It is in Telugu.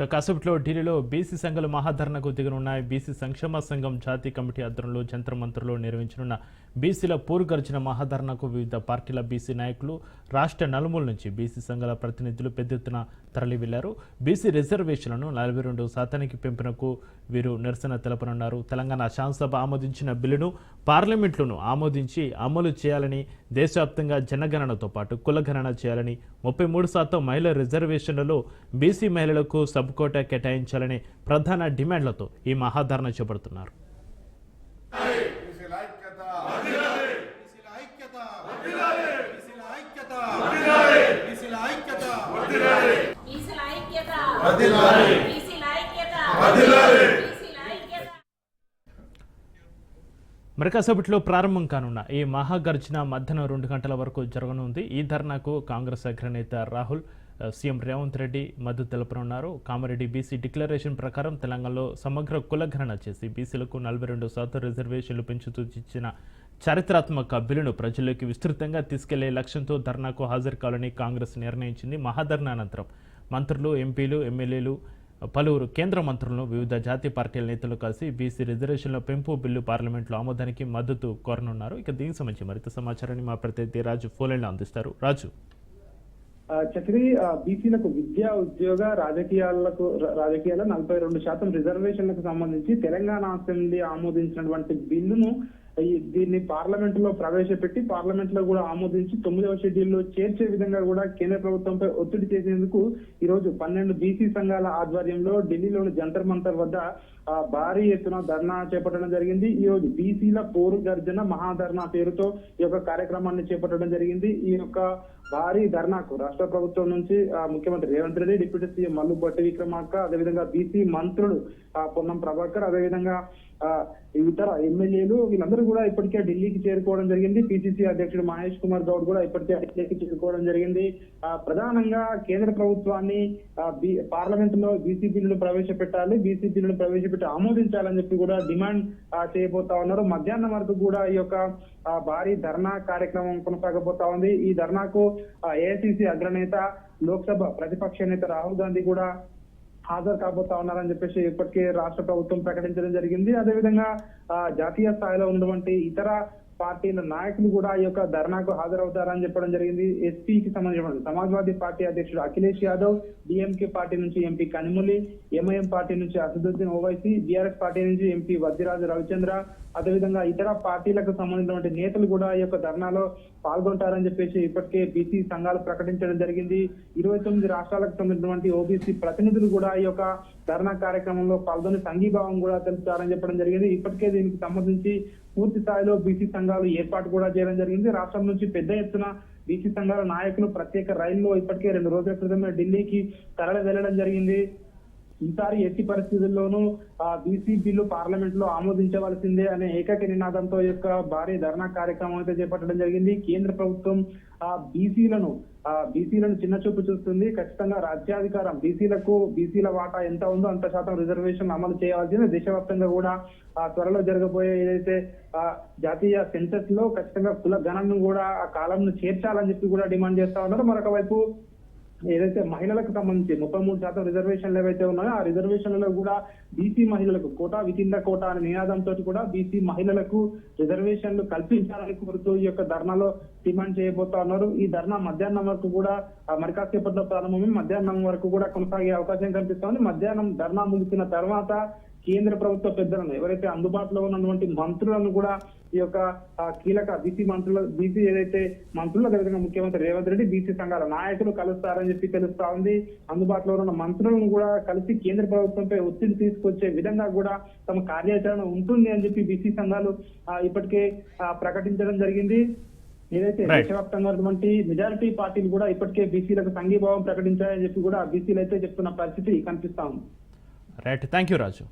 కాసేపట్లో ఢిల్లీలో బీసీ సంఘాల మహాధరణకు దిగనున్నాయి. బీసీ సంక్షేమ సంఘం జాతీయ కమిటీ ఆధ్వర్యంలో జంతర్ మంతర్లో నిర్వహించనున్న బీసీల పూర్వగర్జన మహాధరణకు వివిధ పార్టీల బీసీ నాయకులు, రాష్ట్ర నలుమూల నుంచి బీసీ సంఘాల ప్రతినిధులు పెద్ద ఎత్తున తరలి వెళ్లారు. బీసీ రిజర్వేషన్లను 42% పెంపునకు వీరు నిరసన తెలపనున్నారు. తెలంగాణ శాసనసభ ఆమోదించిన బిల్లును పార్లమెంట్లోనూ ఆమోదించి అమలు చేయాలని, దేశవ్యాప్తంగా జనగణనతో పాటు కులగణన చేయాలని, 33% మహిళల రిజర్వేషన్లలో బీసీ మహిళలకు సబ్ కోటా కేటాయించాలని ప్రధాన డిమాండ్లతో ఈ మహాధరణ చేపడుతున్నారు. మరి కాసేపట్లో ప్రారంభం కానున్న ఈ మహాగర్జన మధ్యాహ్నం 2 గంటల వరకు జరగనుంది. ఈ ధర్నాకు కాంగ్రెస్ అగ్రనేత రాహుల్, సీఎం రేవంత్ రెడ్డి మద్దతు తెలుపనున్నారు. కామారెడ్డి బీసీ డిక్లరేషన్ ప్రకారం తెలంగాణలో సమగ్ర కులగణన చేసి బీసీలకు 42% రిజర్వేషన్లు పెంచుతూ ఇచ్చిన చారిత్రాత్మక బిల్లును ప్రజల్లోకి విస్తృతంగా తీసుకెళ్లే లక్ష్యంతో ధర్నాకు హాజరు కావాలని కాంగ్రెస్ నిర్ణయించింది. మహాధర్నా అనంతరం మంత్రులు, ఎంపీలు, ఎమ్మెల్యేలు, పలువురు కేంద్ర మంత్రులను, వివిధ జాతీయ పార్టీల నేతలు కలిసి బీసీ రిజర్వేషన్ల పెంపు బిల్లు పార్లమెంట్లో ఆమోదానికి మద్దతు కోరనున్నారు. ఇక దీనికి సంబంధించి మరింత సమాచారాన్ని మా ప్రతినిధి రాజు ఫోన్లైన్లో అందిస్తారు. రాజు, చక్రి, బీసీలకు విద్యా, ఉద్యోగ, రాజకీయాల 42% రిజర్వేషన్లకు సంబంధించి తెలంగాణ అసెంబ్లీ ఆమోదించినటువంటి బిల్లును దీన్ని పార్లమెంట్ లో ప్రవేశపెట్టి పార్లమెంట్ లో కూడా ఆమోదించి 9వ షెడ్యూల్లో చేర్చే విధంగా కూడా కేంద్ర ప్రభుత్వంపై ఒత్తిడి చేసేందుకు ఈ రోజు 12 బీసీ సంఘాల ఆధ్వర్యంలో ఢిల్లీలోని జంతర్ మంతర్ వద్ద భారీ ఎత్తున ధర్నా చేపట్టడం జరిగింది. ఈ రోజు బీసీల పోరు గర్జన మహాధర్నా పేరుతో ఈ యొక్క కార్యక్రమాన్ని చేపట్టడం జరిగింది. ఈ యొక్క భారీ ధర్నాకు రాష్ట్ర ప్రభుత్వం నుంచి ముఖ్యమంత్రి రేవంత్ రెడ్డి, డిప్యూటీ సీఎం మల్లు భట్టి విక్రమార్క, అదేవిధంగా బీసీ మంత్రులు పొన్నం ప్రభాకర్, అదేవిధంగా ఇతర ఎమ్మెల్యేలు వీళ్ళందరూ కూడా ఇప్పటికే ఢిల్లీకి చేరుకోవడం జరిగింది. పిసిసి అధ్యక్షుడు మహేష్ కుమార్ గౌడ్ కూడా ఇప్పటికే ఢిల్లీకి చేరుకోవడం జరిగింది. ప్రధానంగా కేంద్ర ప్రభుత్వాన్ని పార్లమెంట్ లో బీసీ బిల్లును ప్రవేశపెట్టాలి, బీసీ బిల్లును ప్రవేశపెట్టి ఆమోదించాలని చెప్పి కూడా డిమాండ్ చేయబోతా ఉన్నారు. మధ్యాహ్నం వరకు కూడా ఈ యొక్క భారీ ధర్నా కార్యక్రమం కొనసాగబోతా ఉంది. ఈ ధర్నాకు ఏఐసిసి అగ్రనేత, లోక్సభ ప్రతిపక్ష నేత రాహుల్ గాంధీ కూడా హాజరు కాబోతా ఉన్నారని చెప్పేసి ఇప్పటికే రాష్ట్ర ప్రభుత్వం ప్రకటించడం జరిగింది. అదేవిధంగా జాతీయ స్థాయిలో ఉన్నటువంటి ఇతర పార్టీల నాయకులు కూడా ఈ యొక్క ధర్నాకు హాజరవుతారని చెప్పడం జరిగింది. ఎస్పీకి సంబంధించిన సమాజ్వాదీ పార్టీ అధ్యక్షుడు అఖిలేష్ యాదవ్, డిఎంకే పార్టీ నుంచి ఎంపీ కనిమొళి, ఎంఐఎం పార్టీ నుంచి అసదుద్దీన్ ఓవైసీ, బీఆర్ఎస్ పార్టీ నుంచి ఎంపీ వద్దిరాజు రవిచంద్ర, అదేవిధంగా ఇతర పార్టీలకు సంబంధించినటువంటి నేతలు కూడా ఈ యొక్క ధర్నాలో పాల్గొంటారని చెప్పేసి ఇప్పటికే బీసీ సంఘాలు ప్రకటించడం జరిగింది. 29 రాష్ట్రాలకు సంబంధించినటువంటి ఓబీసీ ప్రతినిధులు కూడా ఈ యొక్క ధర్నా కార్యక్రమంలో పాల్గొని సంఘీభావం కూడా తెలుపుతారని చెప్పడం జరిగింది. ఇప్పటికే దీనికి సంబంధించి పూర్తి స్థాయిలో బీసీ సంఘాలు ఏర్పాటు కూడా చేయడం జరిగింది. రాష్ట్రం నుంచి పెద్ద ఎత్తున బీసీ సంఘాల నాయకులు ప్రత్యేక రైల్లో ఇప్పటికే 2 రోజుల క్రితమే ఢిల్లీకి తరలి వెళ్లడం జరిగింది. ఈసారి ఎట్టి పరిస్థితుల్లోనూ బీసీ బిల్లు పార్లమెంట్ లో ఆమోదించవలసిందే అనే ఏకైక నినాదంతో యొక్క భారీ ధర్నా కార్యక్రమం అయితే చేపట్టడం జరిగింది. కేంద్ర ప్రభుత్వం బీసీలను చిన్న చూపు చూస్తుంది. ఖచ్చితంగా రాజ్యాధికారం బీసీల వాటా ఎంత ఉందో అంత శాతం రిజర్వేషన్ అమలు చేయాల్సిందే. దేశవ్యాప్తంగా కూడా త్వరలో జరగబోయే ఏదైతే జాతీయ సెన్సస్ లో ఖచ్చితంగా కుల గణనను కూడా ఆ కాలంను చేర్చాలని చెప్పి కూడా డిమాండ్ చేస్తా ఉన్నారు. మరొక వైపు ఏదైతే మహిళలకు సంబంధించి 33% రిజర్వేషన్లు ఏవైతే ఉన్నాయో ఆ రిజర్వేషన్లలో కూడా బీసీ మహిళలకు కోటా విత్ ద కోటా అనే నినాదంతో కూడా బీసీ మహిళలకు రిజర్వేషన్లు కల్పించాలని కోరుతూ ఈ యొక్క ధర్నాలో డిమాండ్ చేయబోతా ఉన్నారు. ఈ ధర్నా మధ్యాహ్నం వరకు కూడా మరికాసేపట్లో ప్రారంభమై మధ్యాహ్నం వరకు కూడా కొనసాగే అవకాశం కనిపిస్తోంది. మధ్యాహ్నం ధర్నా ముగిసిన తర్వాత కేంద్ర ప్రభుత్వ పెద్దలను, ఎవరైతే అందుబాటులో ఉన్నటువంటి మంత్రులను కూడా ఈ యొక్క కీలక బీసీ ఏదైతే మంత్రులు, అదేవిధంగా ముఖ్యమంత్రి రేవంత్ రెడ్డి, బీసీ సంఘాల నాయకులు కలుస్తారని చెప్పి తెలుస్తా ఉంది. అందుబాటులో ఉన్న మంత్రులను కూడా కలిసి కేంద్ర ప్రభుత్వంపై ఒత్తిడి తీసుకొచ్చే విధంగా కూడా తమ కార్యాచరణ ఉంటుంది అని చెప్పి బీసీ సంఘాలు ఇప్పటికే ప్రకటించడం జరిగింది. ఏదైతే దేశవ్యాప్తంగా ఉన్నటువంటి మెజారిటీ పార్టీలు కూడా ఇప్పటికే బీసీలకు సంఘీభావం ప్రకటించాయని చెప్పి కూడా బీసీలు అయితే చెప్తున్న పరిస్థితి కనిపిస్తా ఉంది. Right, thank you Raju.